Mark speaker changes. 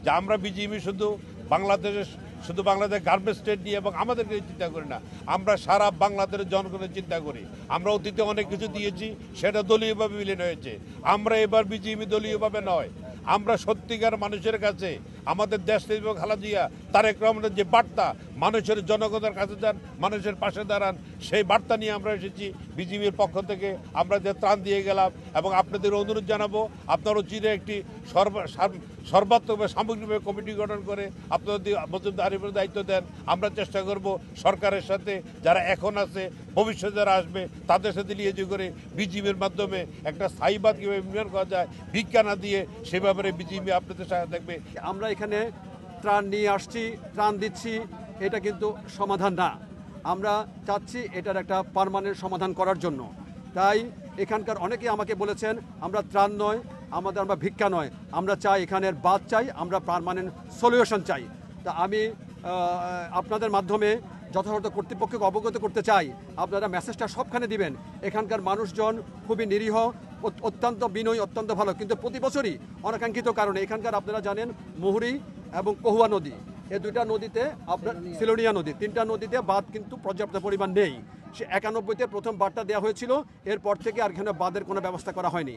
Speaker 1: যে আমরা বিজিএমই শুধু বাংলাদেশ গার্মেন্টস স্টেট নিয়ে এবং আমাদেরকে চিন্তা করি না, আমরা সারা বাংলাদেশের জনগণের চিন্তা করি। আমরা অতীতে অনেক কিছু দিয়েছি, সেটা দলীয়ভাবে বিলীন হয়েছে। আমরা এবার বিজিএমই দলীয়ভাবে নয়, আমরা সত্যিকার মানুষের কাছে আমাদের দেশ এবং খালেদা জিয়া তারেক রহমানের যে বার্তা, মানুষের জনগণের কাছে যান, মানুষের পাশে দাঁড়ান, সেই বার্তা নিয়ে আমরা এসেছি। বিজিবির পক্ষ থেকে আমরা যে ত্রাণ দিয়ে গেলাম এবং আপনাদের অনুরোধ জানাবো, আপনারা চিরে একটি সর্বাত্মকভাবে সামগ্রিকভাবে কমিটি গঠন করে আপনাদের মজুমদারির দায়িত্ব দেন। আমরা চেষ্টা করব সরকারের সাথে যারা এখন আছে, ভবিষ্যতে যারা আসবে, তাদের সাথে লিয়েজি করে বিজিবির মাধ্যমে একটা স্থায়ীবাদ কীভাবে উন্নয়ন করা যায়, ভিক্ষা না দিয়ে সে ব্যাপারে বিজিবি আপনাদের সাথে থাকবে।
Speaker 2: আমরা এখানে ত্রাণ নিয়ে আসছি, ত্রাণ দিচ্ছি, এটা কিন্তু সমাধান না। আমরা চাচ্ছি এটার একটা পার্মানেন্ট সমাধান করার জন্য। তাই এখানকার অনেকেই আমাকে বলেছেন আমরা ত্রাণ নয়, আমরা ভিক্ষা নয়, আমরা চাই এখানের বাদ চাই, আমরা পার্মানেন্ট সলিউশন চাই। তা আমি আপনাদের মাধ্যমে যথাযথ কর্তৃপক্ষকে অবগত করতে চাই, আপনারা মেসেজটা সবখানে দিবেন। এখানকার মানুষজন খুবই নিরীহ, অত্যন্ত বিনয়ী, অত্যন্ত ভালো, কিন্তু প্রতি বছরই অনাকাঙ্ক্ষিত কারণে এখানকার আপনারা জানেন মুহুরী এবং কহুয়া নদী, এই দুইটা নদীতে আপনার সিলোনিয়া নদী, তিনটা নদীতে বাঁধ কিন্তু পর্যাপ্ত পরিমাণ নেই। সে 91-তে প্রথম বাঁধটা দেওয়া হয়েছিল, এরপর থেকে আর এখানে বাঁধের কোনো ব্যবস্থা করা হয়নি।